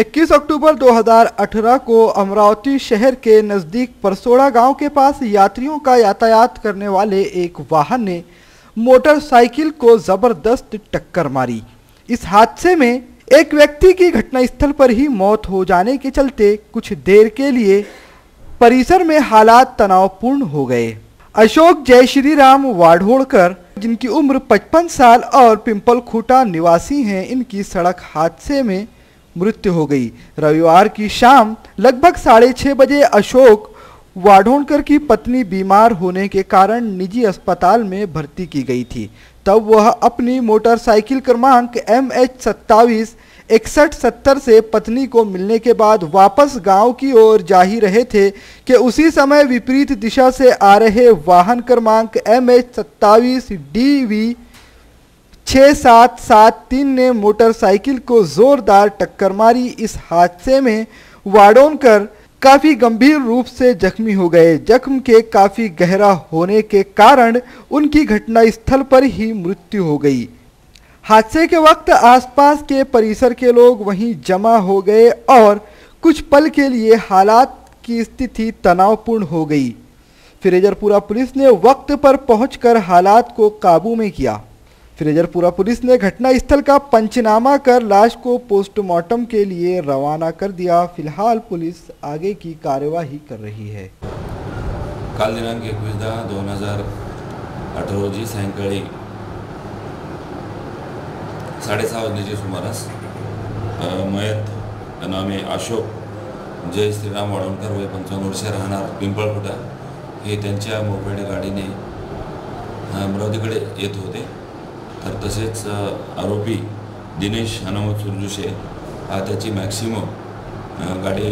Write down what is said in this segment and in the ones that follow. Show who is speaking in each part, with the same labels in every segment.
Speaker 1: 21 अक्टूबर 2018 को अमरावती शहर के नज़दीक परसोड़ा गांव के पास यात्रियों का यातायात करने वाले एक वाहन ने मोटरसाइकिल को जबरदस्त टक्कर मारी। इस हादसे में एक व्यक्ति की घटनास्थल पर ही मौत हो जाने के चलते कुछ देर के लिए परिसर में हालात तनावपूर्ण हो गए। अशोक जय श्री राम वाढोड़कर, जिनकी उम्र 55 साल और पिंपल खूटा निवासी हैं, इनकी सड़क हादसे में मृत्यु हो गई। रविवार की शाम लगभग 6:30 बजे अशोक वाढोड़कर की पत्नी बीमार होने के कारण निजी अस्पताल में भर्ती की गई थी। तब वह अपनी मोटरसाइकिल क्रमांक MH 27 6170 से पत्नी को मिलने के बाद वापस गांव की ओर जा ही रहे थे कि उसी समय विपरीत दिशा से आ रहे वाहन क्रमांक MH 27 DV 6773 ने मोटरसाइकिल को जोरदार टक्कर मारी। इस हादसे में वाढोड़कर काफी गंभीर रूप से जख्मी हो गए। जख्म के काफी गहरा होने के कारण उनकी घटनास्थल पर ही मृत्यु हो गई। हादसे के वक्त आसपास के परिसर के लोग वहीं जमा हो गए और कुछ पल के लिए हालात की स्थिति तनावपूर्ण हो गई। फिरोजपुरा पुलिस ने वक्त पर पहुंचकर हालात को काबू में किया। फिरोजपुरा पुलिस ने घटनास्थल का पंचनामा कर लाश को पोस्टमार्टम के लिए रवाना कर दिया। फिलहाल पुलिस आगे की कार्यवाही कर रही है।
Speaker 2: काल दिनांक 21/10/2018 रोजी सायंकाळी 6:30 वाजण्याच्या सुमारास मयत नामे अशोक जय श्रीराम वाढोड़कर वय 55 वर्षे राहणार पिंपळखुटा हे त्यांच्या मोपेड गाडीने अमरावतीकडे येत होते। तर तसेच आरोपी दिनेश हनुमंत सुरजुसे हा त्याची मॅक्सिमो गाडी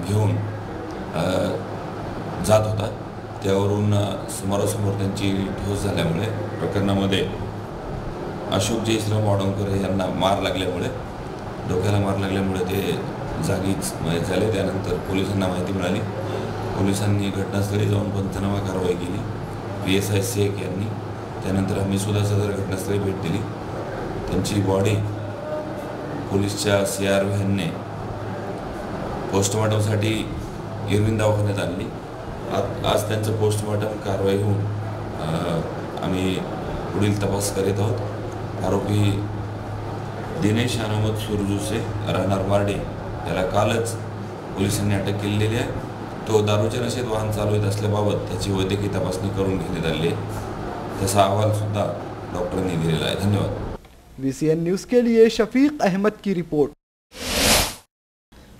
Speaker 2: घेऊन जात होता। त्यावरून समोरासमोर त्यांची ठोस झाल्यामुळे प्रकरणामध्ये अशोक जय श्रीराम वाढोड़कर यांना मार लागल्यामुळे डोक्याला मार लागल्यामुळे ते जागीच मयत झाले। त्यानंतर पोलिसांना माहिती मिळाली। पोलिसांनी घटनास्थळी जाऊन पंचनामा कारवाई केली। PSI शेख यांनी त्यानंतर आम्ही सुद्धा सदर घटनास्थळी भेट दिली। त्यांची बॉडी पोलीसच्या CR व्हॅनने पोस्टमार्टमसाठी इरविन दवाखान्यात आणली। आज त्यांचं पोस्टमार्टम कारवाई होऊन आम्ही पुढील तपास करीत आहोत। आरोपी दिनेश हनुमंत सुरजुसे राहणार मार्डे याला कालच पोलिसांनी अटक केलेली आहे। तो दारूच्या नशेत वाहन चालवत असल्याबाबत त्याची वैद्यकीय तपासणी करून घेण्यात आली आहे। तसा अहवाल सुद्धा डॉक्टरांनी दिलेला आहे। धन्यवाद।
Speaker 1: VCN न्यूज के लिए शफीक अहमद की रिपोर्ट।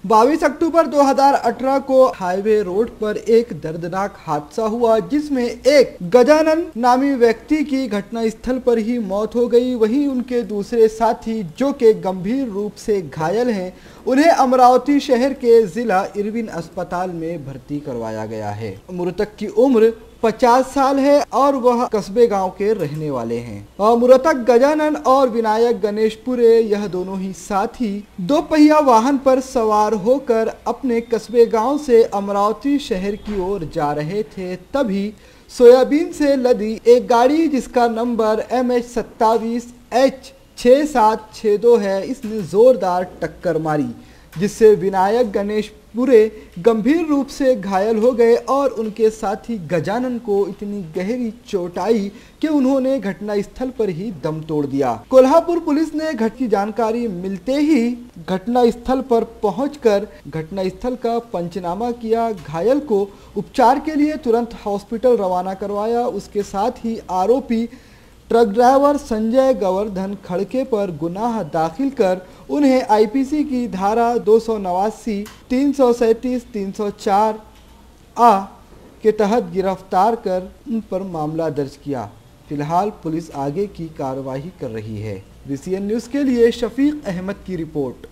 Speaker 1: 22 अक्टूबर 2018 को हाईवे रोड पर एक दर्दनाक हादसा हुआ, जिसमें एक गजानन नामी व्यक्ति की घटनास्थल पर ही मौत हो गई। वहीं उनके दूसरे साथी जो कि गंभीर रूप से घायल हैं, उन्हें अमरावती शहर के जिला इरविन अस्पताल में भर्ती करवाया गया है। मृतक की उम्र 50 साल है और वह कस्बे गांव के रहने वाले हैं। और मृतक गजानन और विनायक गणेशपुरे यह दोनों ही साथी 2 पहिया वाहन पर सवार होकर अपने कस्बे गांव से अमरावती शहर की ओर जा रहे थे। तभी सोयाबीन से लदी एक गाड़ी जिसका नंबर MH 27 H 6762 है, इसने जोरदार टक्कर मारी, जिससे विनायक गणेशपुरे गंभीर रूप से घायल हो गए और उनके साथी गजानन को इतनी गहरी चोट आई कि उन्होंने घटनास्थल पर ही दम तोड़ दिया। कोल्हापुर पुलिस ने घटना की जानकारी मिलते ही घटनास्थल पर पहुंचकर घटनास्थल का पंचनामा किया। घायल को उपचार के लिए तुरंत हॉस्पिटल रवाना करवाया। उसके साथ ही आरोपी ट्रक ड्राइवर संजय गोवर्धन खड़के पर गुनाह दाखिल कर उन्हें IPC की धारा 289, 337, 304 A के तहत गिरफ्तार कर उन पर मामला दर्ज किया। फिलहाल पुलिस आगे की कार्रवाई कर रही है। VCN न्यूज के लिए शफीक अहमद की रिपोर्ट।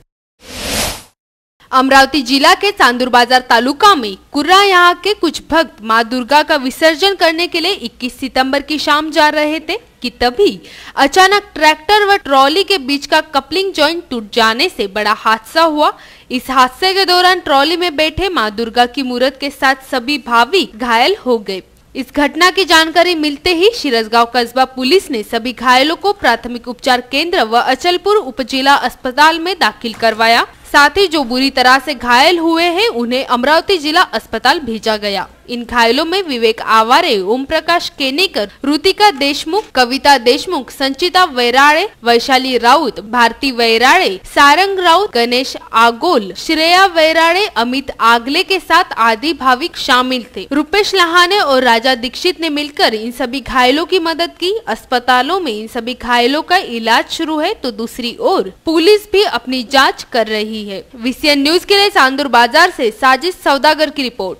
Speaker 3: अमरावती जिला के चांदूर बाजार तालुका में कुर्रा यहाँ के कुछ भक्त मां दुर्गा का विसर्जन करने के लिए 21 सितंबर की शाम जा रहे थे कि तभी अचानक ट्रैक्टर व ट्रॉली के बीच का कपलिंग जॉइंट टूट जाने से बड़ा हादसा हुआ। इस हादसे के दौरान ट्रॉली में बैठे मां दुर्गा की मूर्त के साथ सभी भाविक घायल हो गए। इस घटना की जानकारी मिलते ही शिरसगांव कस्बा पुलिस ने सभी घायलों को प्राथमिक उपचार केंद्र व अचलपुर उपजिला अस्पताल में दाखिल करवाया। साथ ही जो बुरी तरह से घायल हुए हैं उन्हें अमरावती जिला अस्पताल भेजा गया। इन घायलों में विवेक आवारे, ओम प्रकाश केनेकर, रुतिका देशमुख, कविता देशमुख, संचिता वैराळे, वैशाली राउत, भारती वैराळे, सारंग राउत, गणेश आगोल, श्रेया वैराळे, अमित आगले के साथ आदि भाविक शामिल थे। रुपेश लहाने और राजा दीक्षित ने मिलकर इन सभी घायलों की मदद की। अस्पतालों में इन सभी घायलों का इलाज शुरू है तो दूसरी ओर पुलिस भी अपनी जाँच कर रही है। VCN न्यूज के लिए चांदूर बाजार से साजिद सौदागर की report.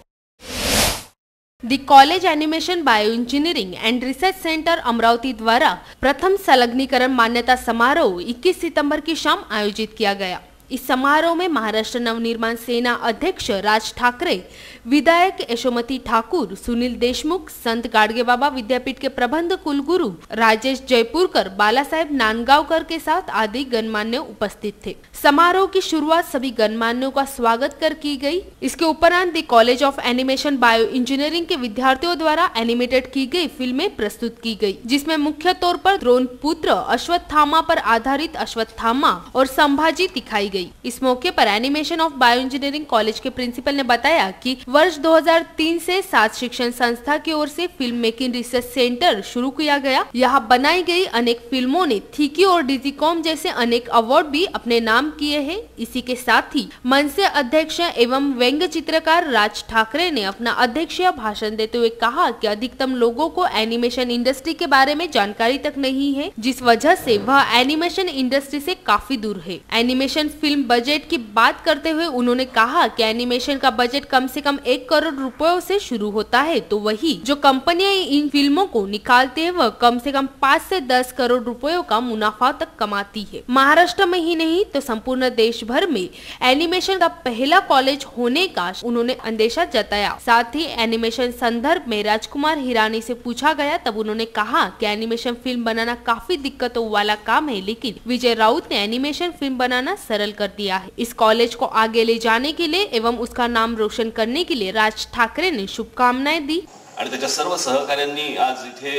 Speaker 3: The college animation bio engineering and research centre Amravati द्वारा प्रथम संलग्नीकरण मान्यता समारोह 21 सितंबर की शाम आयोजित किया गया। इस समारोह में महाराष्ट्र नवनिर्माण सेना अध्यक्ष राज ठाकरे, विधायक यशोमती ठाकुर, सुनील देशमुख, संत गाडगेबाबा विद्यापीठ के प्रबंध कुलगुरु राजेश जयपुरकर, बाला साहेब नांदगांवकर के साथ आदि गणमान्य उपस्थित थे। समारोह की शुरुआत सभी गणमान्यों का स्वागत कर की गई। इसके उपरांत the college of animation bio engineering के विद्यार्थियों द्वारा एनिमेटेड की गई फिल्में प्रस्तुत की गई, जिसमें मुख्य तौर पर द्रोण पुत्र अश्वत्थामा पर आधारित अश्वत्थामा और संभाजी दिखाई गई। इस मौके पर animation of bio engineering college के प्रिंसिपल ने बताया कि वर्ष 2003 से 7 शिक्षण संस्था की ओर से फिल्म मेकिंग रिसर्च सेंटर शुरू किया गया। यहाँ बनाई गई अनेक फिल्मों ने थीकी और डिजिकॉम जैसे अनेक अवार्ड भी अपने नाम किए हैं। इसी के साथ ही मंच से अध्यक्ष एवं व्यंग्य चित्रकार राज ठाकरे ने अपना अध्यक्षीय भाषण देते हुए कहा कि अधिकतम लोगों को एनिमेशन इंडस्ट्री के बारे में जानकारी तक नहीं है, जिस वजह से वह एनिमेशन इंडस्ट्री से काफी दूर है। एनिमेशन फिल्म बजट की बात करते हुए उन्होंने कहा कि एनिमेशन का बजट कम से कम 1 करोड़ रुपयों से शुरू होता है, तो वही जो कंपनियां इन फिल्मों को निकालते हैं वह कम से कम 5 से 10 करोड़ रुपयों का मुनाफा तक कमाती है। महाराष्ट्र में ही नहीं तो संपूर्ण देश भर में एनिमेशन का पहला कॉलेज होने का उन्होंने अंदेशा जताया। साथ ही एनिमेशन संदर्भ में राजकुमार हिरानी से पूछा गया, तब उन्होंने कहा कि एनिमेशन फिल्म बनाना काफी दिक्कतों वाला काम है, लेकिन विजय राउत ने एनिमेशन फिल्म बनाना सरल कर दिया है। इस कॉलेज को आगे ले जाने के लिए एवं उसका नाम रोशन करने के लिए राज ठाकरे ने शुभकामनाएं दी।
Speaker 4: आणि त्याच्या सर्व सहकाऱ्यांनी आज इथे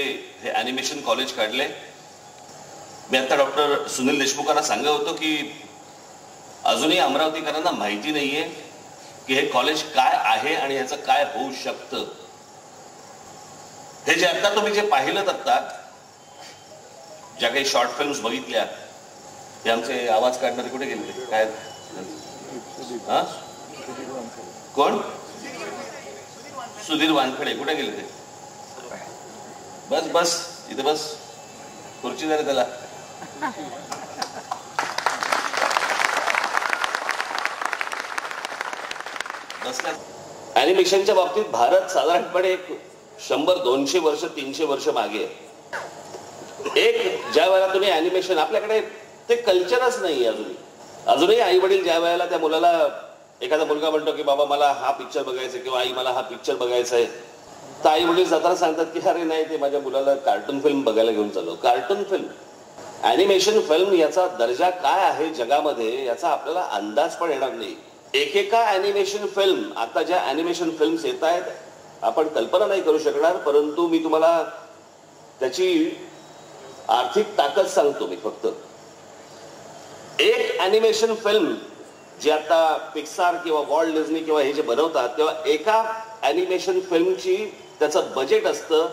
Speaker 4: हे एनिमेशन कॉलेज काढले। मी आता डॉक्टर सुनील देशमुखांना सांगत होतो की अजूनही अमरावतीकरांना माहिती नाहीये की हे कॉलेज काय आहे आणि याचं काय होऊ शकतं। हे जे आता तुम्ही जे पाहिलं आता ज्या काही शॉर्ट फिल्म्स बघितल्या, हे आमचे आवाज काढणारे कुठे गेले काय? हा कोण? सुधीर वानखडे कुठे गेले ते? बस बस इथे बस, खुर्ची झाली त्याला। एनिमेशनच्या बाबतीत भारत साधारणपणे 100-200 वर्ष 300 वर्ष मागे आहे। एक ज्या वेळेला तुम्ही एनिमेशन आपल्याकडे ते कल्चरच नाही अजूनही आई वडील ज्या वेळेला त्या मुलाला, एखादा मुलगा म्हणतो की बाबा मला हा पिक्चर बघायचा किंवा आई मला हा पिक्चर बघायचा आहे, तर आई वडील जाताना सांगतात की अरे नाही ते माझ्या मुलाला कार्टून फिल्म बघायला घेऊन चाललो। कार्टून फिल्म, एनिमेशन फिल्म याचा दर्जा काय आहे जगामध्ये याचा आपल्याला अंदाज पण येणार नाही। एकेका एनिमेशन फिल्म, आता ज्या एनिमेशन फिल्म्स येत आहेत आपण कल्पना नाही करू शकणार, परंतु मी तुम्हाला त्याची आर्थिक ताकद सांगतो। मी फक्त एक एनिमेशन फिल्म जी आता पिक्सार किंवा वॉल्ट डिझनी किंवा हे जे बनवतात तेव्हा एका एनिमेशन फिल्मची त्याचं बजेट असतं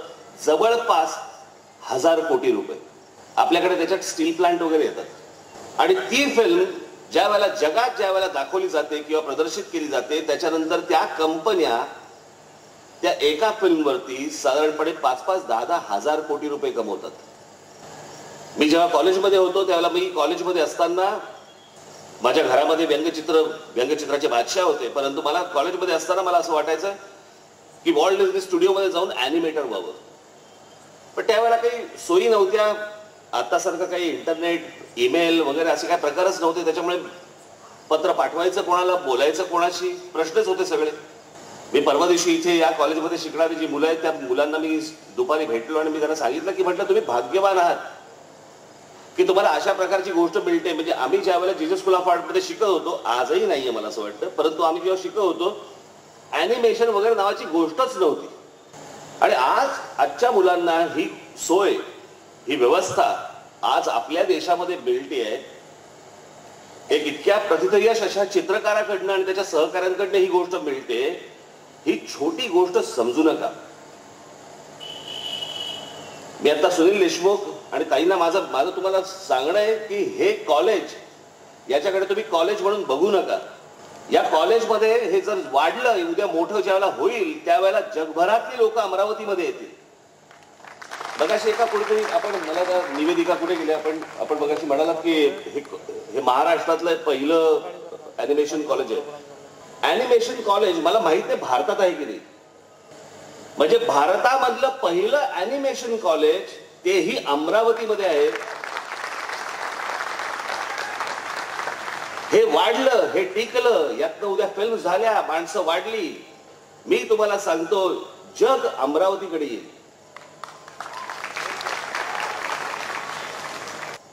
Speaker 4: जवळपास 1000 कोटी रुपये। आपल्याकडे त्याच्यात स्टील प्लांट वगैरे येतात आणि ती फिल्म ज्या वेळेला जगात ज्या वेळेला दाखवली जाते किंवा प्रदर्शित केली जाते त्याच्यानंतर त्या कंपन्या त्या एका फिल्मवरती साधारणपणे 5-10 हजार कोटी रुपये कमवतात। मी जेव्हा कॉलेजमध्ये होतो त्यावेळेला मी कॉलेजमध्ये असताना माझ्या घरामध्ये व्यंगचित्राचे बादशाह होते, परंतु मला कॉलेजमध्ये असताना मला असं वाटायचं की वॉल्ट डिझनी स्टुडिओमध्ये जाऊन ॲनिमेटर व्हावं, पण त्यावेळेला काही सोयी नव्हत्या। आतासारखं काही इंटरनेट, ईमेल वगैरे असे काही प्रकारच नव्हते, त्याच्यामुळे पत्र पाठवायचं कोणाला, बोलायचं कोणाशी प्रश्नच होते सगळे। मी परवा दिवशी इथे या कॉलेजमध्ये शिकणारी जी मुलं आहेत त्या मुलांना मी दुपारी भेटलो आणि मी त्यांना सांगितलं की म्हटलं तुम्ही भाग्यवान आहात की तुम्हाला अशा प्रकारची गोष्ट मिळते। म्हणजे आम्ही ज्या वेळेला जीजस स्कूल ऑफ आर्टमध्ये शिकत होतो, आजही नाहीये मला असं वाटतं, परंतु आम्ही जेव्हा शिकत होतो ॲनिमेशन वगैरे नावाची गोष्टच नव्हती आणि आजच्या मुलांना ही सोय, ही व्यवस्था आज आपल्या देशामध्ये मिळते आहे। एक इतक्या प्रथितयश अशा चित्रकाराकडनं आणि त्याच्या सहकाऱ्यांकडनं ही गोष्ट मिळते, ही छोटी गोष्ट समजू नका. मी आता सुनील देशमुख आणि ताईंना माझं तुम्हाला सांगणं आहे की हे कॉलेज, याच्याकडे तुम्ही कॉलेज म्हणून बघू नका. या कॉलेजमध्ये हे जर वाढलं, उद्या मोठं ज्यावेळेला होईल त्यावेळेला जगभरातली लोक अमरावतीमध्ये येतील. बघाशी एका कुठेतरी आपण, मला त्या निवेदिका कुठे गेले, आपण बघाशी म्हणालात की हे महाराष्ट्रातलं पहिलं ॲनिमेशन कॉलेज आहे. ॲनिमेशन कॉलेज मला माहित नाही भारतात आहे की नाही. म्हणजे भारतामधलं पहिलं ॲनिमेशन कॉलेज तेही अमरावतीमध्ये आहे. हे वाढलं, हे टिकलं, यातनं उद्या फिल्म झाल्या, माणसं वाढली. मी तुम्हाला सांगतो, जग अमरावतीकडे येईल.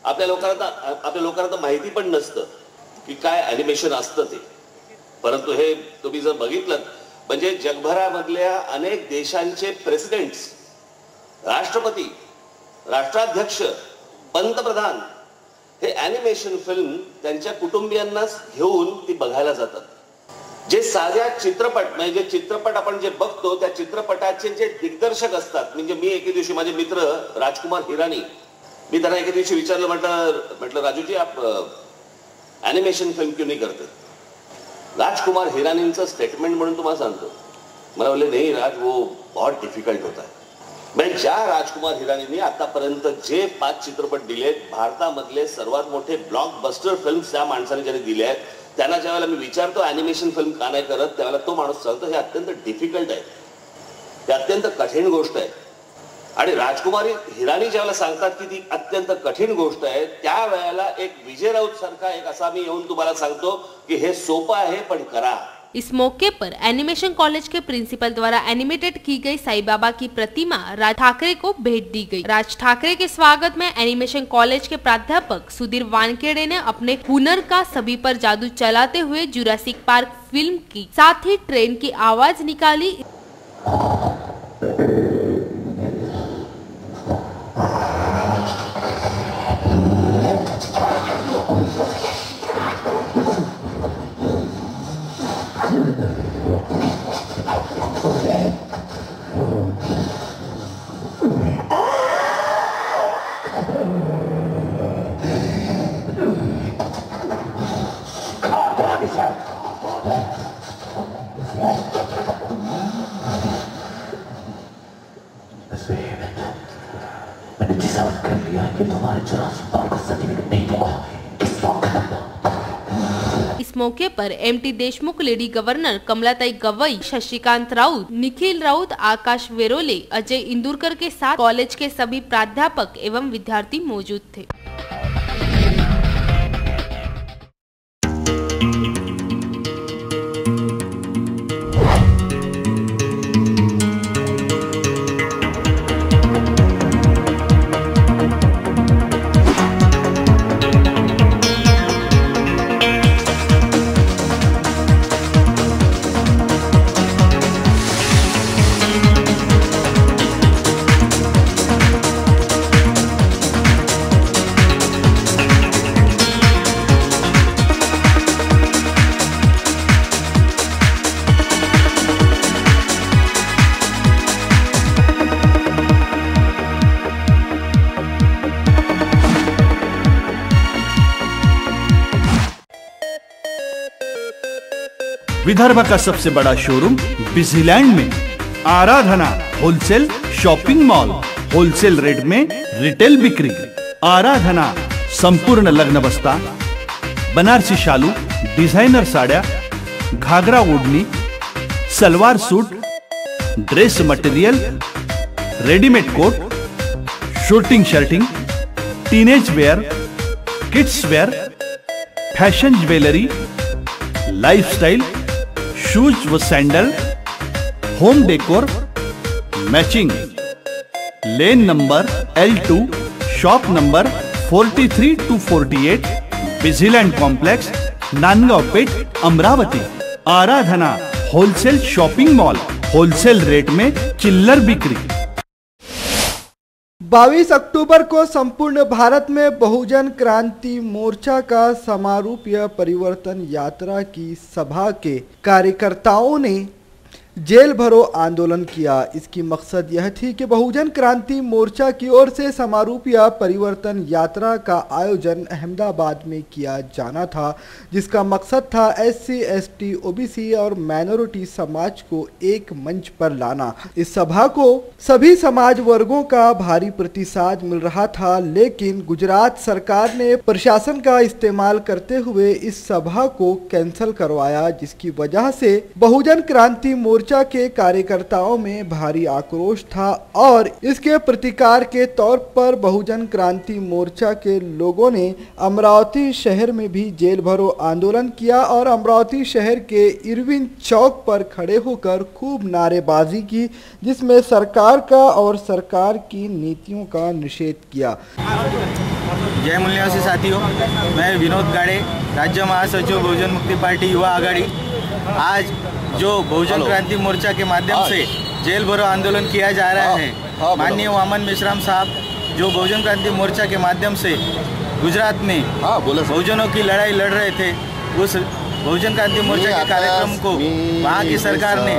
Speaker 4: आपल्या लोकांना तर माहिती पण नसतं की काय ॲनिमेशन असतं ते. परंतु हे तुम्ही जर बघितलं, म्हणजे जगभरामधल्या अनेक देशांचे प्रेसिडेंट्स, राष्ट्रपती, राष्ट्राध्यक्ष, पंतप्रधान हे ॲनिमेशन फिल्म त्यांच्या कुटुंबियांना घेऊन ती बघायला जातात. जे साध्या चित्रपट, म्हणजे जे चित्रपट आपण जे बघतो त्या चित्रपटाचे जे दिग्दर्शक असतात, म्हणजे मी एके दिवशी माझे मित्र राजकुमार हिरानी, मी त्यांना एके दिवशी विचारलं, म्हटलं राजूजी आप ॲनिमेशन फिल्म क्यों नहीं करते. राजकुमार हिरानींचं स्टेटमेंट म्हणून तुम्हाला सांगतो, मला बोलले नहीं राज, वो बहुत डिफिकल्ट होता है. म्हणजे ज्या राजकुमार हिरानींनी आतापर्यंत जे 5 चित्रपट दिलेत, भारतामधले सर्वात मोठे ब्लॉकबस्टर फिल्म्स त्या माणसाने ज्याने दिले आहेत, त्यांना ज्यावेळेला मी विचारतो ॲनिमेशन फिल्म का नाही करत, त्यावेळेला तो माणूस सांगतो हे अत्यंत डिफिकल्ट आहे, ते अत्यंत कठीण गोष्ट आहे. आणि राजकुमारी हिरानी ज्यावेळेला सांगतात की ती अत्यंत कठीण गोष्ट आहे, त्यावेळेला एक विजय राऊत सारखा एक असा मी येऊन तुम्हाला सांगतो की हे सोपं आहे पण करा.
Speaker 3: इस मौके पर एनिमेशन कॉलेज के प्रिंसिपल द्वारा एनिमेटेड की गई साईं बाबा की प्रतिमा राज ठाकरे को भेंट दी गई. राज ठाकरे के स्वागत में एनिमेशन कॉलेज के प्राध्यापक सुधीर वानखेड़े ने अपने हुनर का सभी पर जादू चलाते हुए जुरासिक पार्क फिल्म की, साथ ही ट्रेन की आवाज निकाली.
Speaker 5: मैंने डिसाइड कर लिया कि तुम्हारे जुरासिक पार्क का सर्टिफिकेट नहीं दूंगा.
Speaker 3: इस मौके पर MT Deshmukh, lady governor कमलाताई Gavai, Shashikant Raut, Nikhil Raut, आकाश वेरोले, अजय इंदुरकर के साथ कॉलेज के सभी प्राध्यापक एवं विद्यार्थी मौजूद थे.
Speaker 6: विदर्भ का सबसे बड़ा शोरूम बिजीलैंड में Aradhana wholesale shopping mall, wholesale rate में रिटेल बिक्री. आराधना संपूर्ण लग्न बस्ता, बनारसी शालू, डिझायनर साड्या, घागरा ओढणी, salwar suit, dress material, readymade coat, shooting shirting, teenage wear, kids wear, fashion jewellery, lifestyle, shoes व sandal, home decor, matching. Lane number L2, shop number 43 to 48, Busyland complex, Nandgaon Peth, Amravati. Aradhana wholesale shopping mall, wholesale rate में चिल्लर बिक्री.
Speaker 1: 22 अक्टूबर को संपूर्ण भारत में बहुजन क्रांति मोर्चा का समारूपीय परिवर्तन यात्रा की सभा के कार्यकर्ताओं ने जेल भरो आंदोलन किया। इसकी मकसद यह थी कि बहुजन क्रांति मोर्चा की ओर से समारूपीय परिवर्तन यात्रा का आयोजन अहमदाबाद में किया जाना था, जिसका मकसद था SC, ST, OBC और माइनॉरिटी समाज को एक मंच पर लाना। इस सभा को सभी समाज वर्गों का भारी प्रतिसाद मिल रहा था, लेकिन गुजरात सरकार ने प्रशासन का इस्तेमाल करते हुए इस सभा को कैंसिल करवाया, जिसकी वजह से बहुजन क्रांति मोर्चा के कार्यकर्ताओं में भारी आक्रोश था और इसके प्रतिकार के तौर पर बहुजन क्रांति मोर्चा के लोगों ने अमरावती शहर में भी जेल भरो आंदोलन किया और अमरावती शहर के इरविन चौक पर खड़े होकर खूब नारेबाजी की, जिसमें सरकार का और सरकार की नीतियों का निषेध किया।
Speaker 7: जय मूल्यवासी साथियों, मैं विनोद गाड़े, राज्य महासचिव बहुजन मुक्ति पार्टी युवा आघाड़ी। आज जो बहुजन क्रांति मोर्चा के माध्यम से जेल भरो आंदोलन किया जा रहा है, माननीय वामन मेश्राम साहब जो बहुजन क्रांति मोर्चा के माध्यम से गुजरात में बहुजनों की लड़ाई लड़ रहे थे, उस बहुजन क्रांति मोर्चा के कार्यक्रम को वहाँ की सरकार ने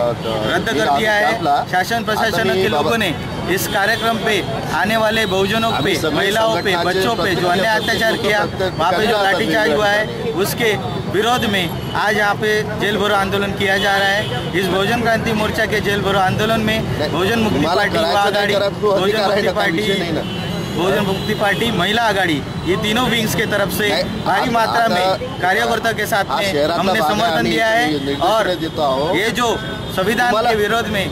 Speaker 7: रद्द कर दिया है। शासन प्रशासन के लोगों ने इस कार्यक्रम पे आने वाले बहुजनों पे, महिलाओं पे, बच्चों पे जो अन्याय अत्याचार किया, वहाँ पे जो लाठीचार्ज हुआ है, उसके विरोध में आज यहाँ पे जेल भरो आंदोलन किया जा रहा है। इस बहुजन क्रांति मोर्चा के जेल भरो आंदोलन में बहुजन मुक्ति पार्टी युवा आघाड़ी, बहुजन मुक्ति पार्टी महिला आघाड़ी, ये तीनों विंग्स के तरफ से भारी मात्रा में कार्यकर्ता के साथ में हमने समर्थन दिया है। और ये जो संविधान के विरोध में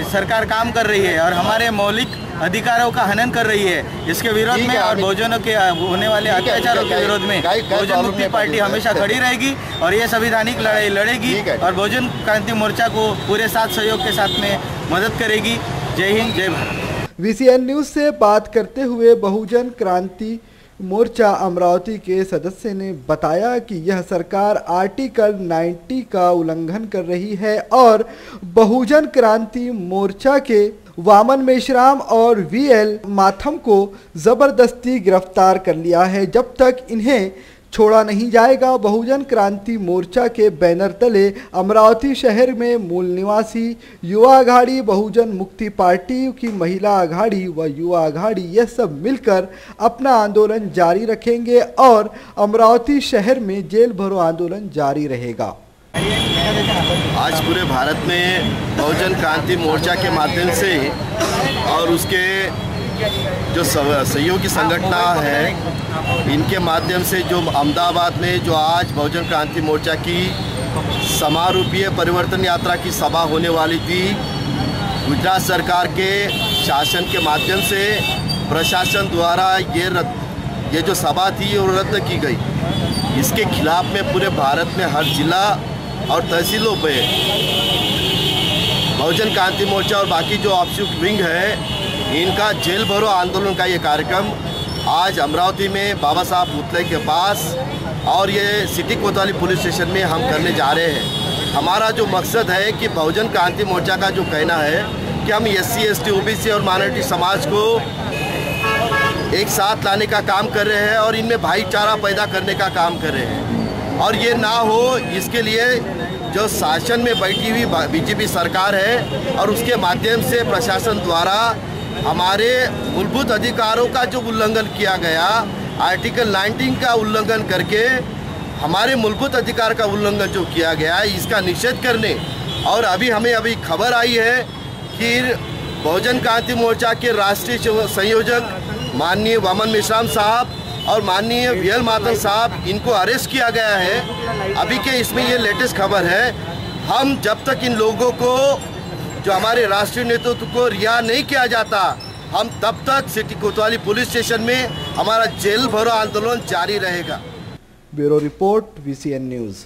Speaker 7: सरकार काम कर रही है और हमारे मौलिक अधिकारों का हनन कर रही है, इसके विरोध में और बहुजनों के होने वाले अत्याचारों के विरोध में बहुजन मुक्ति पार्टी हमेशा खड़ी रहेगी और ये संवैधानिक लड़ाई लड़ेगी और बहुजन क्रांति मोर्चा को पूरे साथ सहयोग के साथ में मदद करेगी। जय हिंद, जय भारत।
Speaker 1: VCN न्यूज से बात करते हुए बहुजन क्रांति मोर्चा अमरावती के सदस्य ने बताया कि यह सरकार आर्टिकल 90 का उल्लंघन कर रही है और बहुजन क्रांति मोर्चा के वामन मेश्राम और VL माथम को जबरदस्ती गिरफ्तार कर लिया है। जब तक इन्हें छोड़ा नहीं जाएगा, बहुजन क्रांति मोर्चा के बैनर तले अमरावती शहर में मूल निवासी युवा आघाड़ी, बहुजन मुक्ति पार्टी की महिला आघाड़ी व युवा आघाड़ी यह सब मिलकर अपना आंदोलन जारी रखेंगे और अमरावती शहर में जेल भरो आंदोलन जारी रहेगा।
Speaker 8: आज पूरे भारत में बहुजन क्रांति मोर्चा के माध्यम से और उसके जो सहयोगी संगठन है, इनके माध्यम से जो अहमदाबाद में जो आज बहुजन क्रांति मोर्चा की समारूपीय परिवर्तन यात्रा की सभा होने वाली थी, गुजरात सरकार के शासन के माध्यम से प्रशासन द्वारा ये जो सभा थी वो रद्द की गई। इसके खिलाफ में पूरे भारत में हर जिला और तहसीलों पे बहुजन क्रांति मोर्चा और बाकी जो ऑफशूट विंग है, इनका जेल भरो आंदोलन का ये कार्यक्रम आज अमरावती में बाबा साहब पुतले के पास और ये सिटी कोतवाली पुलिस स्टेशन में हम करने जा रहे हैं। हमारा जो मकसद है कि बहुजन क्रांति मोर्चा का जो कहना है कि हम SC, ST, OBC और माइनॉरिटी समाज को एक साथ लाने का काम कर रहे हैं और इनमें भाईचारा पैदा करने का काम कर रहे हैं। और ये ना हो, इसके लिए जो शासन में बैठी हुई BJP सरकार है और उसके माध्यम से प्रशासन द्वारा हमारे मूलभूत अधिकारों का जो उल्लंघन किया गया, आर्टिकल 19 का उल्लंघन करके हमारे मूलभूत अधिकार का उल्लंघन जो किया गया है, इसका निषेध करने और अभी खबर आई है कि बहुजन क्रांति मोर्चा के राष्ट्रीय संयोजक माननीय वामन मेश्राम साहब और माननीय VL माथम साहब, इनको अरेस्ट किया गया है। अभी के इसमें ये लेटेस्ट खबर है। हम जब तक इन लोगों को, जो हमारे राष्ट्रीय नेतृत्व को रिहा नहीं किया जाता, हम तब तक सिटी कोतवाली पुलिस स्टेशन में हमारा जेल भरो आंदोलन जारी रहेगा।
Speaker 1: Bureau report, VCN news.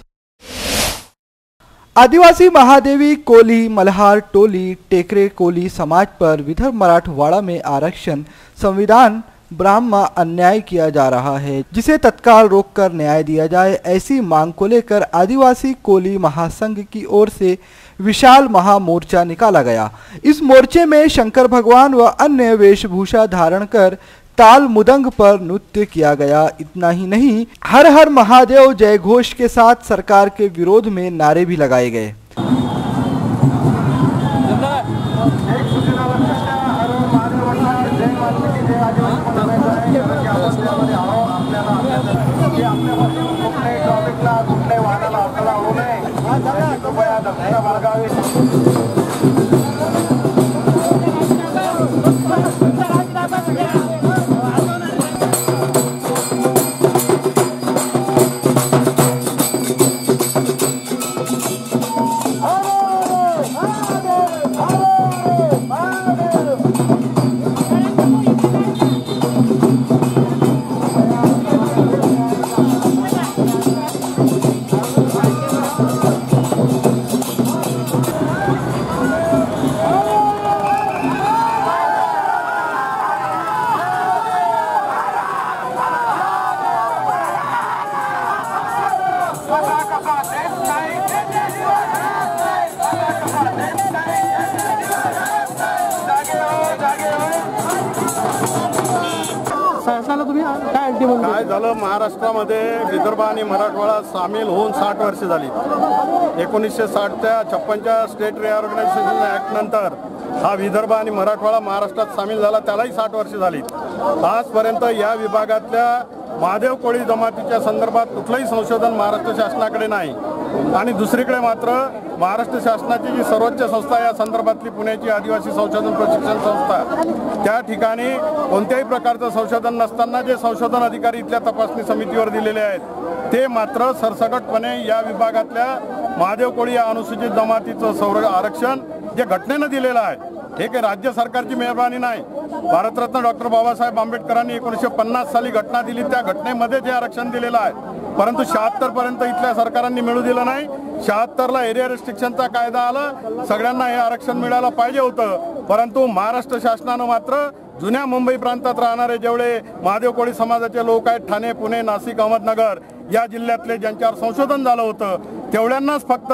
Speaker 1: आदिवासी महादेवी कोली मल्हार टोली टेकरे कोली समाज पर विदर्भ मराठवाड़ा में आरक्षण संविधान ब्राह्मण अन्याय किया जा रहा है, जिसे तत्काल रोककर न्याय दिया जाए। ऐसी मांग को लेकर आदिवासी कोली महासंघ की ओर से विशाल महामोर्चा निकाला गया। इस मोर्चे में शंकर भगवान व अन्य वेशभूषा धारण कर ताल मुदंग पर नृत्य किया गया। इतना ही नहीं, हर हर महादेव जय घोष के साथ सरकार के विरोध में नारे भी लगाए गए।
Speaker 9: काय झालं, महाराष्ट्रामध्ये विदर्भ आणि मराठवाडा सामील होऊन 60 वर्ष झाली। 1960च्या 56च्या स्टेट रिऑर्गनायझेशन ॲक्ट नंतर हा विदर्भ आणि मराठवाडा महाराष्ट्रात सामील झाला, त्यालाही 60 वर्ष झाली। आजपर्यंत या विभागातल्या महादेव कोळी जमातीच्या संदर्भात कुठलंही संशोधन महाराष्ट्र शासनाकडे नाही आणि दुसरीकडे मात्र महाराष्ट्र शासनाची जी सर्वोच्च संस्था या संदर्भातली पुण्याची आदिवासी संशोधन प्रशिक्षण संस्था, त्या ठिकाणी कोणत्याही प्रकारचं संशोधन नसताना जे संशोधन अधिकारी इथल्या तपासणी समितीवर दिलेले आहेत ते मात्र सरसकटपणे या विभागातल्या महादेव कोळी या अनुसूचित जमातीचं आरक्षण जे घटनेनं दिलेलं आहे, हे काही राज्य सरकारची मेहरबानी नाही। भारतरत्न डॉक्टर बाबासाहेब आंबेडकरांनी 1950 साली घटना दिली, त्या घटनेमध्ये जे आरक्षण दिलेलं आहे, परंतु 76 पर्यंत इथल्या सरकारांनी मिळू दिलं नाही। 76ला एरिया रिस्ट्रिक्शनचा कायदा आला, सगळ्यांना हे आरक्षण मिळायला पाहिजे होतं, परंतु महाराष्ट्र शासनानं मात्र जुन्या मुंबई प्रांतात राहणारे जेवढे महादेव कोळी समाजाचे लोक आहेत, ठाणे, पुणे, नाशिक, अहमदनगर या जिल्ह्यातले ज्यांच्यावर संशोधन झालं होतं तेवढ्यांनाच फक्त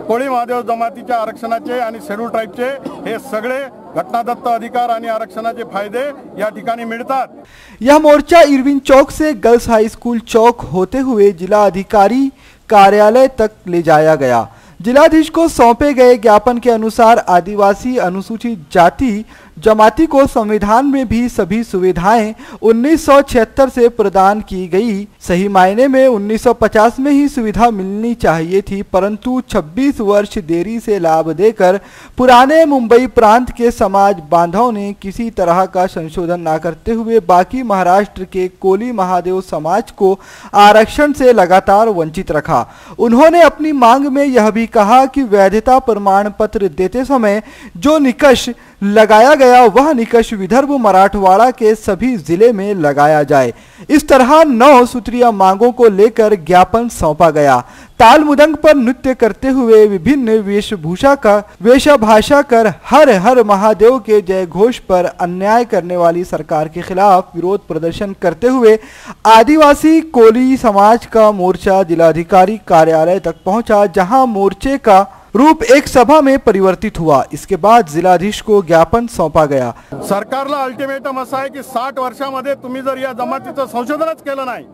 Speaker 9: कोळी महादेव जमातीच्या आरक्षणाचे आणि शेड्यूल ट्राईबचे हे सगळे घटनादत्त अधिकार आणि आरक्षणाचे फायदे या ठिकाणी मिळतात।
Speaker 1: यह मोर्चा इरविन चौक से गर्ल्स हाई स्कूल चौक होते हुए जिला अधिकारी कार्यालय तक ले जाया गया। जिलाधीश को सौंपे गए ज्ञापन के अनुसार आदिवासी अनुसूचित जाति जमाती को संविधान में भी सभी सुविधाएं 1976 से प्रदान की गई। सही मायने में 1950 में ही सुविधा मिलनी चाहिए थी, परंतु 26 वर्ष देरी से लाभ देकर पुराने मुंबई प्रांत के समाज बांधवों ने किसी तरह का संशोधन न करते हुए बाकी महाराष्ट्र के कोली महादेव समाज को आरक्षण से लगातार वंचित रखा। उन्होंने अपनी मांग में यह भी कहा कि वैधता प्रमाण पत्र देते समय जो निकष लगाया गया वह निकष विदर्भ मराठवाड़ा के सभी जिले में लगाया जाए। इस तरह 9 सूत्रीय मांगों को लेकर ज्ञापन सौंपा गया। ताल मुदंग पर नृत्य करते हुए विभिन्न वेशभाषा कर हर हर महादेव के जय घोष पर अन्याय करने वाली सरकार के खिलाफ विरोध प्रदर्शन करते हुए आदिवासी कोली समाज का मोर्चा जिलाधिकारी कार्यालय तक पहुंचा, जहां मोर्चे का रूप एक सभा में परिवर्तित हुआ। इसके बाद जिलाधीश को ज्ञापन सौंपा गया।
Speaker 9: सरकारला अल्टिमेटम असा आहे की 60 वर्षामध्ये तुम्ही जर या जमातीचं संशोधनच केलं नाही,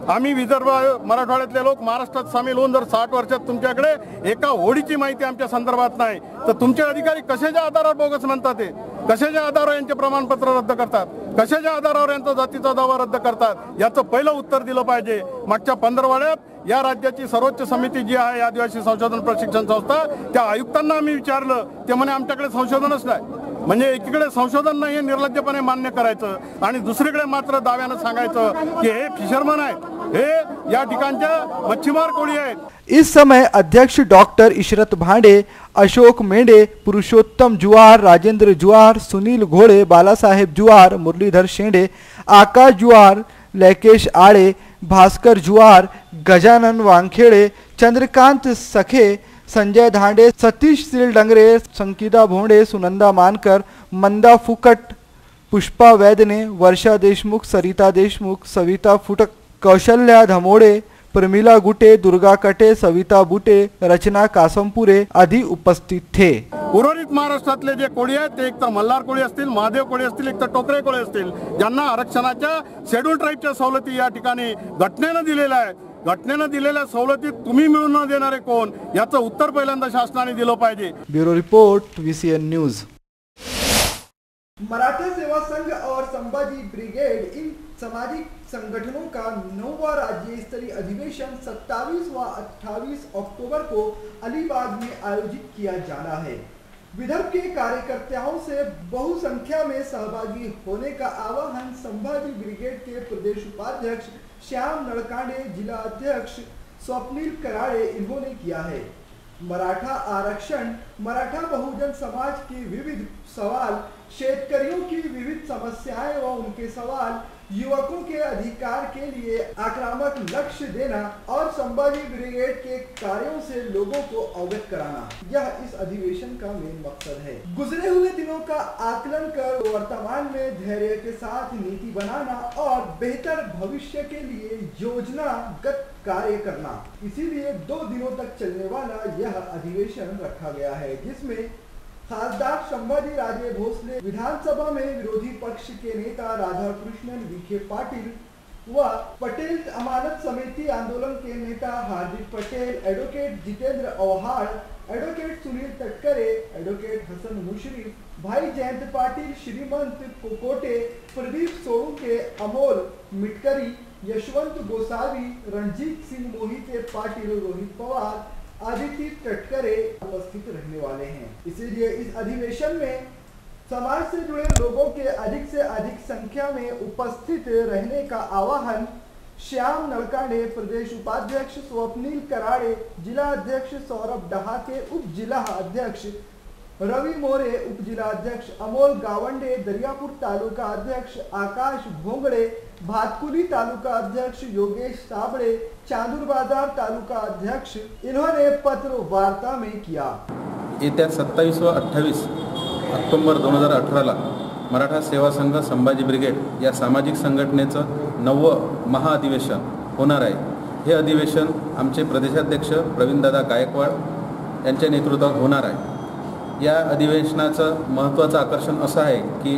Speaker 9: आम्ही विदर्भ मराठवाड्यातले लोक महाराष्ट्रात सामील होऊन जर 60 वर्षात तुमच्याकडे एका होडीची माहिती आमच्या संदर्भात नाही तर तुमचे अधिकारी कशाच्या आधारावर बोगस म्हणतात, ते कशाच्या आधारावर यांचे प्रमाणपत्र रद्द करतात, कशाच्या आधारावर यांचा जातीचा दावा रद्द करतात, याचं पहिलं उत्तर दिलं पाहिजे। मागच्या 15 वर्षात या राज्याची सर्वोच्च समिती जी आहे आदिवासी संशोधन प्रशिक्षण संस्था, त्या आयुक्तांना आम्ही विचारलं, ते म्हणे आमच्याकडे संशोधनच नाही। म्हणजे एकीकडे संशोधन नाही हे निर्लज्जपणे मान्य करायचं आणि दुसरीकडे मात्र दाव्यानं सांगायचं की हे फिशरमन आहेत, हे या ठिकाणच्या मच्छीमार कोळी आहेत।
Speaker 1: इस समय अध्यक्ष डॉक्टर इशरत भांडे, अशोक मेंढे, पुरुषोत्तम जुआर, राजेंद्र जुआर, सुनील घोड़े, बालासाहेब जुआर, मुरलीधर शेंडे, आकाश जुआर, लैकेश आड़े, भास्कर जुआर, गजानन वानखेड़े, चंद्रकांत सखे, संजय धांडे, सतीश सिलडंगरे, संकिता भोंडे, सुनंदा मानकर, मंदा फुकट, पुष्पा वैद्य ने, वर्षा देशमुख, सरिता देशमुख, सविता फुटक, कौशल्या धमोड़े, प्रमिला गुटे, दुर्गा कटे, सविता बुटे, रचना कासमपुरे आदि उपस्थित थे।
Speaker 9: उर्वरित महाराष्ट्रातले जे कोळी आहेत ते एक तर मल्हार कोळी असतील, महादेव कोळी असतील, एक तर टोकरे कोळी असतील, ज्यांना आरक्षणाच्या शेड्यूल ट्राईबच्या सवलती या ठिकाणी घटनेनं दिलेल्या आहेत। घटनेनं दिलेल्या सवलती तुम्ही मिळवून न देणारे कोण, याचं उत्तर पहिल्यांदा शासनाने दिलं पाहिजे।
Speaker 1: Bureau report VCN news. Maratha सेवा संघ और संभाजी ब्रिगेड इन सामाजिक संगठनों का 9वां राज्य स्तरीय अधिवेशन 27 व 28 अक्टूबर को अलीबाग में आयोजित किया जाना है। विदर्भ के कार्यकर्ताओं से बहुसंख्या में सहभागी होने का आह्वान संभाजी ब्रिगेड के प्रदेश उपाध्यक्ष श्याम नड़कांडे, जिला अध्यक्ष स्वप्निल कराड़े इन्होंने किया है। मराठा आरक्षण, मराठा बहुजन समाज की विविध सवाल, शेतकरियों की विविध समस्याएं व उनके सवाल, युवकों के अधिकार के लिए आक्रामक लक्ष्य देना और संभाजी ब्रिगेड के कार्यों से लोगों को अवगत कराना, यह इस अधिवेशन का मेन मकसद है। गुजरे हुए दिनों का आकलन कर वर्तमान में धैर्य के साथ नीति बनाना और बेहतर भविष्य के लिए योजनागत कार्य करना, इसीलिए 2 दिनों तक चलने वाला यह अधिवेशन रखा गया है, जिसमें खासदार संभाजी राजे भोसले, विधानसभा में विरोधी पक्ष के नेता राधाकृष्णन विखे पाटिल व पटेल अमानत समिति आंदोलन के नेता Hardik Patel, advocate Jitendra Awhad, advocate Sunil Tatkare, advocate Hasan Mushrif, भाई जयंत पाटिल, श्रीमंत कोकोटे, प्रदीप सोळुंके, अमोल मिटकरी, यशवंत गोसावी, रणजीत सिंह मोहिते पाटिल, रोहित पवार, आदित्य तटकरे उपस्थित रहने वाले हैं। इसीलिए इस अधिवेशन में समाज से जुड़े लोगों के अधिक से अधिक संख्या में उपस्थित रहने का आह्वान श्याम नड़कांडे, प्रदेश उपाध्यक्ष स्वप्निल कराड़े, जिला अध्यक्ष सौरभ डहाके, उप जिला अध्यक्ष रवि मोरे, उप जिला अध्यक्ष अमोल गावंडे, दरियापुर तालुका अध्यक्ष आकाश भोंगड़े, भातकुली तालुका अध्यक्ष योगेश साबड़े, चांदूर बाजार तालुका अध्यक्ष इन्होंने पत्र वार्ता में किया।
Speaker 10: येत्या 27 व 28 ऑक्टोबर 2018ला मराठा सेवा संघ संभाजी ब्रिगेड या सामाजिक संघटनेचं 9वं महाअधिवेशन होणार आहे। हे अधिवेशन आमचे प्रदेशाध्यक्ष प्रवीणदादा गायकवाड यांच्या नेतृत्वात होणार आहे। या अधिवेशनाचं महत्त्वाचं आकर्षण असं आहे की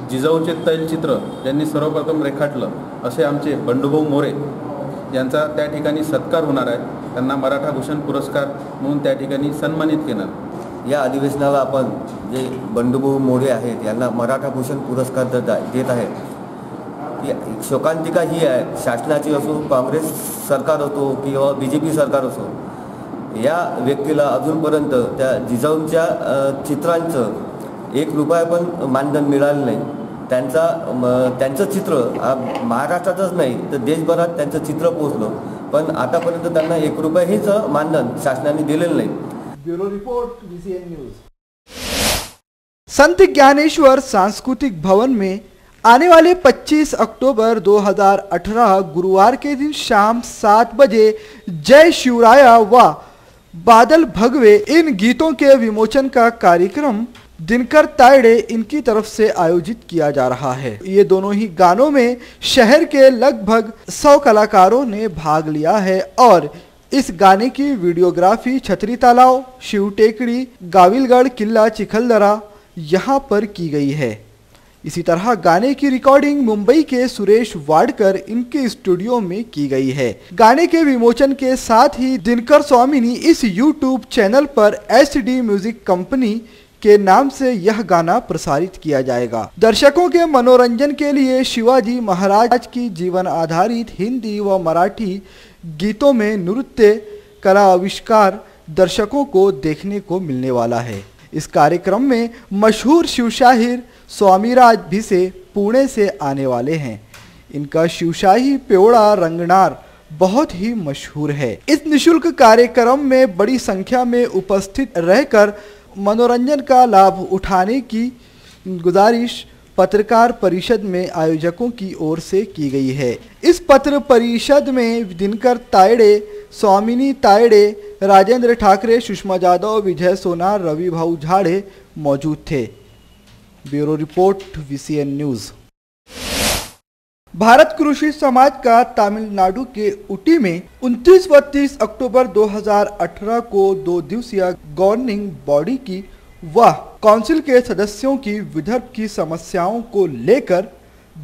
Speaker 10: जिजाऊचे तैलचित्र ज्यांनी सर्वप्रथम रेखाटलं असे आमचे बंडूभाऊ मोरे यांचा त्या ठिकाणी सत्कार होणार आहे। त्यांना मराठा भूषण पुरस्कार म्हणून त्या ठिकाणी सन्मानित केलं।
Speaker 11: या अधिवेशनाला आपण जे बंडूभाऊ मोरे आहेत यांना मराठा भूषण पुरस्कार देत आहेत। की शोकांतिका ही आहे, शासनाची असो, काँग्रेस सरकार असो किंवा BJP सरकार असो, या व्यक्तीला अजूनपर्यंत त्या जिजाऊंच्या चित्रांचं 1 रुपया पण मानधन मिळालं नाही। त्यांचं चित्र महाराष्ट्रातच नाही तर देशभरात त्यांचं चित्र पोहोचलं, पण आतापर्यंत त्यांना 1 रुपयाहीच मानधन शासनाने दिलेलं नाही।
Speaker 1: Bureau report VCN news. संत ज्ञानेश्वर सांस्कृतिक भवन में आने वाले 25 अक्टूबर 2018 गुरुवार के दिन शाम 7 बजे जय शिवराया व बादल भगवे इन गीतों के विमोचन का कार्यक्रम दिनकर तायड़े इनकी तरफ से आयोजित किया जा रहा है। ये दोनों ही गानों में शहर के लगभग 100 कलाकारों ने भाग लिया है और इस गाने की वीडियोग्राफी छतरी तालाव, शिव टेकड़ी, गाविलगढ़ किला चिखलदरा यहाँ पर की गई है। इसी तरह गाने की रिकॉर्डिंग मुंबई के सुरेश वाडकर इनके स्टूडियो में की गई है। गाने के विमोचन के साथ ही दिनकर स्वामिनी इस YouTube चैनल पर SD म्यूजिक कंपनी के नाम से यह गाना प्रसारित किया जाएगा। दर्शकों के मनोरंजन के लिए शिवाजी महाराज की जीवन आधारित हिंदी व मराठी गीतों में नृत्य कला आविष्कार दर्शकों को देखने को मिलने वाला है। इस कार्यक्रम में मशहूर शिवशाहीर स्वामीराज भिसे पुणे से आने वाले हैं। इनका शिवशाही पेवड़ा रंगनार बहुत ही मशहूर है। इस निशुल्क कार्यक्रम में बड़ी संख्या में उपस्थित रहकर मनोरंजन का लाभ उठाने की गुजारिश पत्रकार परिषद में आयोजकों की ओर से की गई है। इस पत्र परिषद में दिनकर तायड़े, स्वामिनी तायड़े, राजेंद्र ठाकरे, सुषमा जाधव, विजय सोनार, रवि भाऊ झाड़े मौजूद थे। Bureau report VCN news. Bharat कृषि समाज का तमिलनाडु के उटी में 29 व 30 अक्टूबर 2018 को 2 दिवसीय गवर्निंग बॉडी की व काउंसिल के सदस्यों की विदर्भ की समस्याओं को लेकर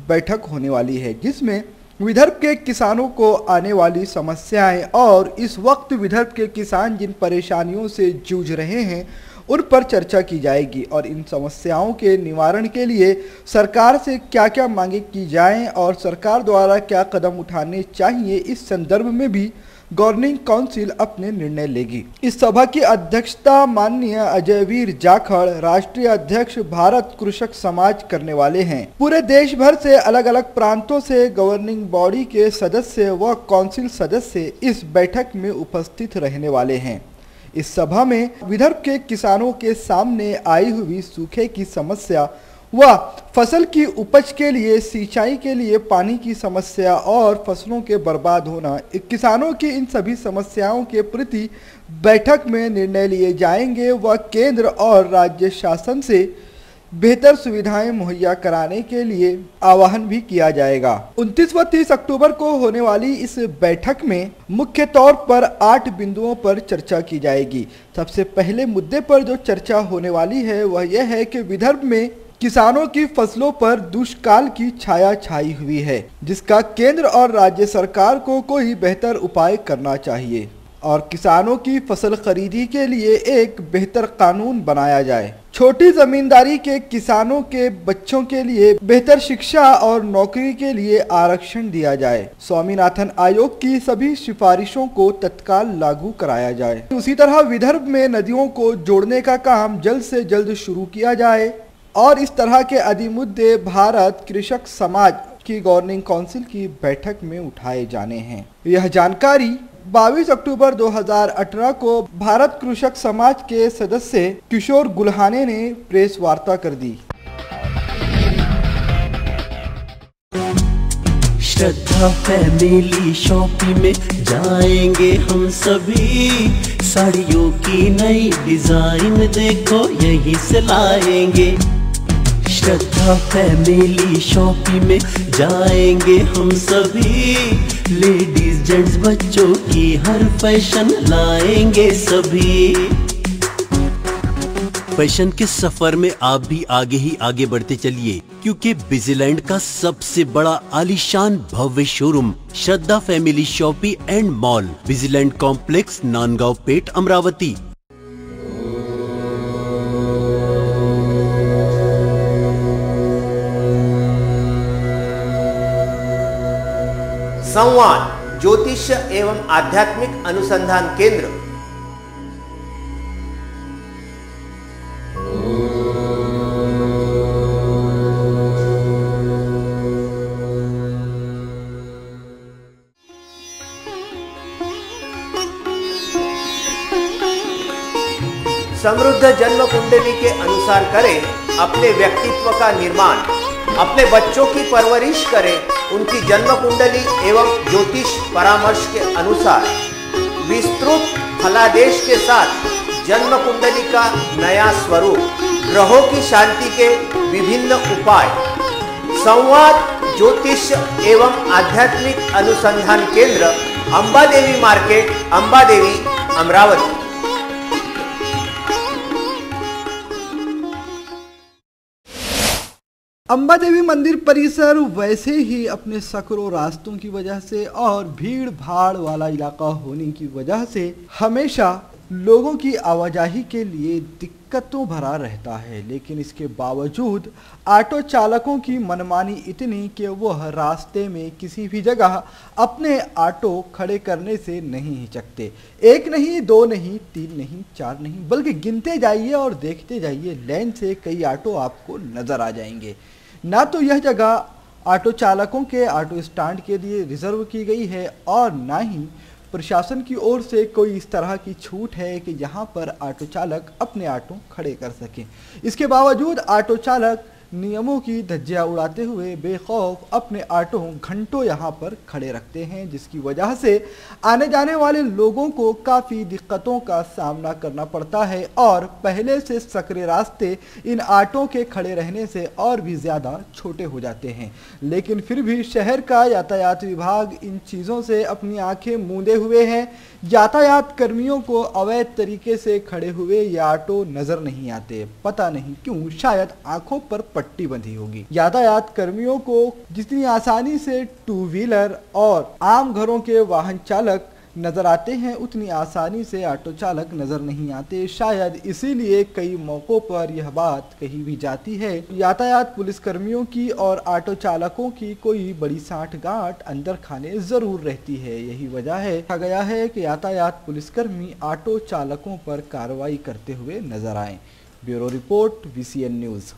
Speaker 1: बैठक होने वाली है, जिसमें विदर्भ के किसानों को आने वाली समस्याएं और इस वक्त विदर्भ के किसान जिन परेशानियों से जूझ रहे हैं उन पर चर्चा की जाएगी और इन समस्याओं के निवारण के लिए सरकार से क्या क्या मांगे की जाएं और सरकार द्वारा क्या कदम उठाने चाहिए, इस संदर्भ में भी गवर्निंग काउंसिल अपने निर्णय लेगी। इस सभा की अध्यक्षता माननीय अजयवीर जाखड़, राष्ट्रीय अध्यक्ष भारत कृषक समाज करने वाले हैं। पूरे देश भर से अलग अलग प्रांतों से गवर्निंग बॉडी के सदस्य व काउंसिल सदस्य इस बैठक में उपस्थित रहने वाले हैं। इस सभा में विदर्भ के किसानों के सामने आई हुई सूखे की समस्या व फसल की उपज के लिए सिंचाई के लिए पानी की समस्या और फसलों के बर्बाद होना, किसानों की इन सभी समस्याओं के प्रति बैठक में निर्णय लिए जाएंगे व केंद्र और राज्य शासन से बेहतर सुविधाएं मुहैया कराने के लिए आह्वान भी किया जाएगा। 29 व 30 अक्टूबर को होने वाली इस बैठक में मुख्य तौर पर 8 बिंदुओं पर चर्चा की जाएगी। सबसे पहले मुद्दे पर जो चर्चा होने वाली है वह यह है कि विदर्भ में किसानों की फसलों पर दुष्काल की छाया छाई हुई है, जिसका केंद्र और राज्य सरकार को कोई बेहतर उपाय करना चाहिए और किसानों की फसल खरीदी के लिए एक बेहतर कानून बनाया जाए। छोटी जमींदारी के किसानों के बच्चों के लिए बेहतर शिक्षा और नौकरी के लिए आरक्षण दिया जाए। स्वामीनाथन आयोग की सभी सिफारिशों को तत्काल लागू कराया जाए। उसी तरह विदर्भ में नदियों को जोड़ने का काम जल्द से जल्द शुरू किया जाए और इस तरह के आदि मुद्दे भारत कृषक समाज की गवर्निंग काउंसिल की बैठक में उठाए जाने हैं। यह जानकारी 22 अक्टूबर 2018 को भारत कृषक समाज के सदस्य किशोर गुल्हाने ने प्रेस वार्ता कर दी।
Speaker 12: श्रद्धा फैमिली शॉपिंग में जाएंगे हम सभी, साड़ियों की नई डिजाइन देखो यहीं से लाएंगे। श्रद्धा फैमिली शॉपिंग में जाएंगे हम सभी, लेडीज जेंट्स बच्चों की हर फैशन लाएंगे सभी। फैशन के सफर में आप भी आगे ही आगे बढ़ते चलिए, क्योंकि बिजीलैंड का सबसे बड़ा आलीशान भव्य showroom Shraddha family shopping and mall, Busyland complex, Nandgaon Peth, Amravati.
Speaker 13: संवाद ज्योतिष एवं आध्यात्मिक अनुसंधान केंद्र समृद्ध जन्म कुंडली के अनुसार करें अपने व्यक्तित्व का निर्माण, अपने बच्चों की परवरिश करें उनकी जन्म कुंडली एवं ज्योतिष परामर्श के अनुसार। विस्तृत फलादेश के साथ जन्म कुंडली का नया स्वरूप, ग्रहों की शांति के विभिन्न उपाय। संवाद ज्योतिष एवं आध्यात्मिक अनुसंधान केंद्र, अंबादेवी मार्केट, अंबादेवी, अमरावती।
Speaker 1: अंबादेवी मंदिर परिसर वैसे ही अपने सकरों रास्तों की वजह से और भीड़ भाड़ वाला इलाका होने की वजह से हमेशा लोगों की आवाजाही के लिए दिक्कतों भरा रहता है, लेकिन इसके बावजूद ऑटो चालकों की मनमानी इतनी कि वह रास्ते में किसी भी जगह अपने ऑटो खड़े करने से नहीं हिचकते। एक नहीं, दो नहीं, तीन नहीं, चार नहीं, बल्कि गिनते जाइए और देखते जाइए, लाइन से कई ऑटो आपको नजर आ जाएंगे। ना तो यह जगह ऑटो चालकों के ऑटो स्टैंड के लिए रिजर्व की गई है और ना ही प्रशासन की ओर से कोई इस तरह की छूट है कि यहाँ पर ऑटो चालक अपने ऑटो खड़े कर सकें। इसके बावजूद ऑटो चालक नियमों की धज्जियां उड़ाते हुए बेखौफ अपने ऑटो घंटों यहां पर खड़े रखते हैं, जिसकी वजह से आने जाने वाले लोगों को काफ़ी दिक्कतों का सामना करना पड़ता है और पहले से सकरे रास्ते इन ऑटो के खड़े रहने से और भी ज़्यादा छोटे हो जाते हैं। लेकिन फिर भी शहर का यातायात विभाग इन चीज़ों से अपनी आंखें मूंदे हुए हैं। यातायात कर्मियों को अवैध तरीके से खड़े हुए ये ऑटो नजर नहीं आते, पता नहीं क्यों, शायद आंखों पर पट्टी बंधी होगी। यातायात कर्मियों को जितनी आसानी से टू व्हीलर और आम घरों के वाहन चालक नजर आते हैं, उतनी आसानी से ऑटो चालक नजर नहीं आते। शायद इसीलिए कई मौकों पर यह बात कही भी जाती है, यातायात पुलिस कर्मियों की और ऑटो चालकों की कोई बड़ी साठगांठ अंदर खाने जरूर रहती है। यही वजह है कहा गया है कि यातायात पुलिसकर्मी ऑटो चालकों पर कार्रवाई करते हुए नजर आए। Bureau report, VCN news.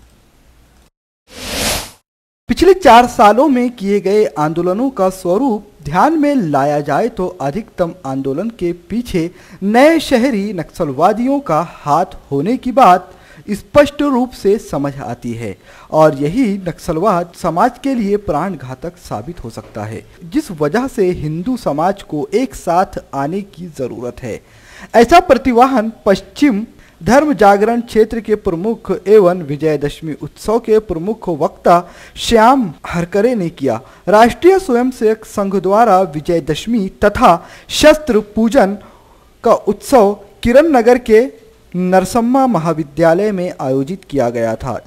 Speaker 1: पिछले 4 सालों में किए गए आंदोलनों का स्वरूप ध्यान में लाया जाए तो अधिकतम आंदोलन के पीछे नए शहरी नक्सलवादियों का हाथ होने की बात स्पष्ट रूप से समझ आती है और यही नक्सलवाद समाज के लिए प्राण घातक साबित हो सकता है, जिस वजह से हिंदू समाज को एक साथ आने की जरूरत है। ऐसा प्रतिवाहन पश्चिम धर्म जागरण क्षेत्र के प्रमुख एवं विजयदशमी उत्सव के प्रमुख वक्ता श्याम हरकरे ने किया। राष्ट्रीय स्वयंसेवक संघ द्वारा विजयदशमी तथा शस्त्र पूजन का उत्सव किरण नगर के नरसम्मा महाविद्यालय में आयोजित किया गया था।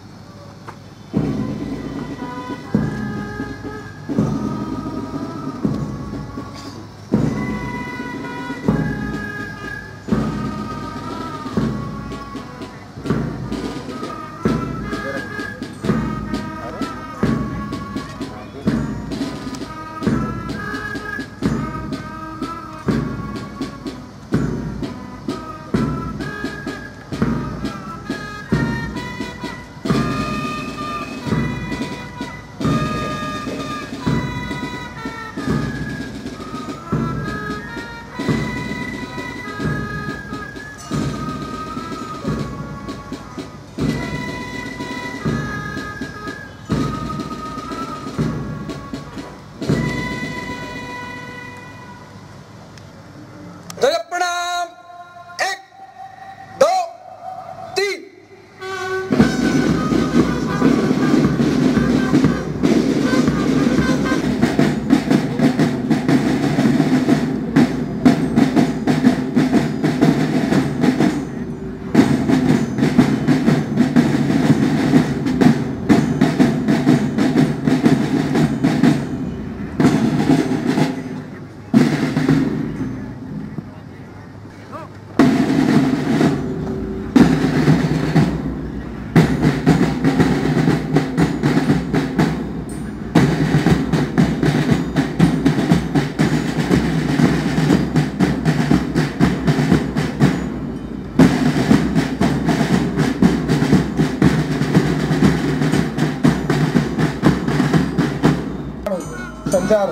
Speaker 14: संचार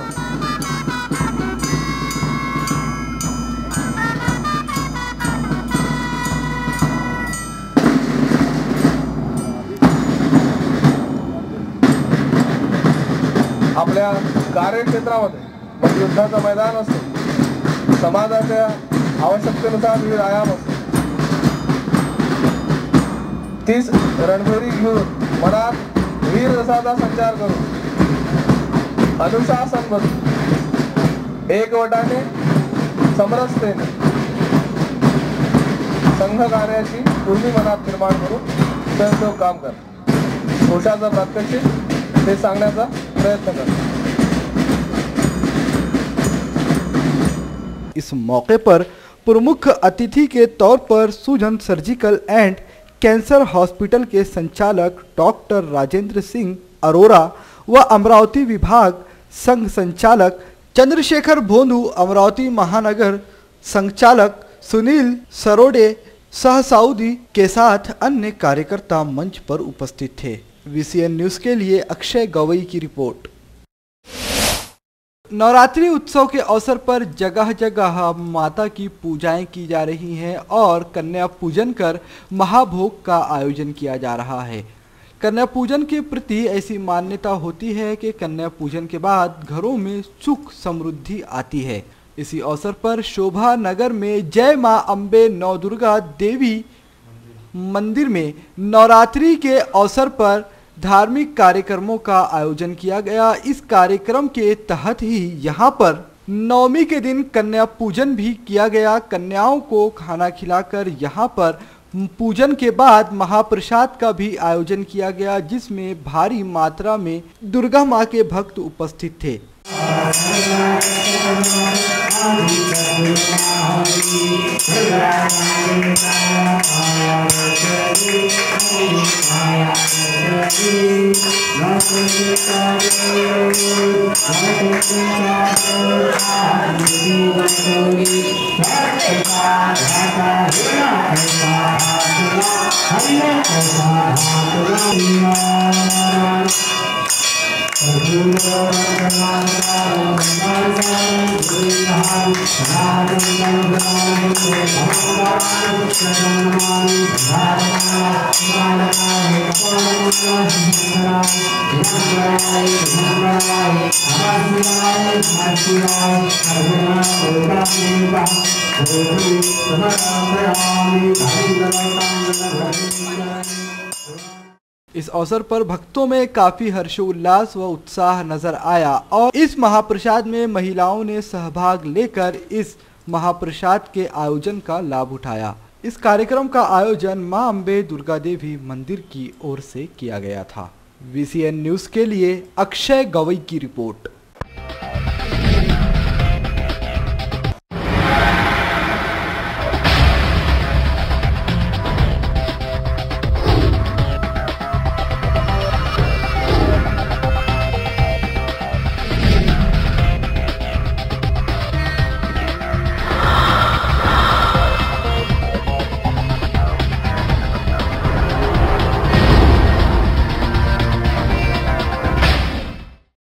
Speaker 14: आपल्या कार्यक्षेत्रामध्ये मग युद्धाचं मैदान असेल, समाजाच्या आवश्यकतेनुसार विविध आयाम असतील, तीच रणभेरी घेऊन मनात वीर रसाचा संचार करून अनुशासन बसून एकवटाने समरसतेने संघ कार्याची पूर्वी मनात निर्माण करून स्वयंसेवक काम कर घोषाचा प्रात्यक्षिक ते सांगण्याचा प्रयत्न कर।
Speaker 1: इस मौके पर प्रमुख अतिथि के तौर पर सुजन सर्जिकल एंड कैंसर हॉस्पिटल के संचालक डॉक्टर राजेंद्र सिंह अरोरा व अमरावती विभाग संघ संचालक चंद्रशेखर भोंदू, अमरावती महानगर संचालक सुनील सरोडे सहसाउदी के साथ अन्य कार्यकर्ता मंच पर उपस्थित थे। VCN न्यूज के लिए अक्षय गवई की रिपोर्ट। नवरात्रि उत्सव के अवसर पर जगह जगह माता की पूजाएं की जा रही हैं और कन्या पूजन कर महाभोग का आयोजन किया जा रहा है। कन्या पूजन के प्रति ऐसी मान्यता होती है कि कन्या पूजन के बाद घरों में सुख समृद्धि आती है। इसी अवसर पर शोभा नगर में जय मां अम्बे नवदुर्गा देवी मंदिर में नवरात्रि के अवसर पर धार्मिक कार्यक्रमों का आयोजन किया गया। इस कार्यक्रम के तहत ही यहां पर नवमी के दिन कन्या पूजन भी किया गया। कन्याओं को खाना खिलाकर यहां पर पूजन के बाद महाप्रसाद का भी आयोजन किया गया, जिसमें भारी मात्रा में दुर्गा मां के भक्त उपस्थित थे। इस अवसर पर भक्तों में काफी हर्षोल्लास व उत्साह नजर आया और इस महाप्रसाद में महिलाओं ने सहभाग लेकर इस महाप्रसाद के आयोजन का लाभ उठाया। इस कार्यक्रम का आयोजन मां अम्बे दुर्गा देवी मंदिर की ओर से किया गया था। VCN न्यूज के लिए अक्षय गवई की रिपोर्ट।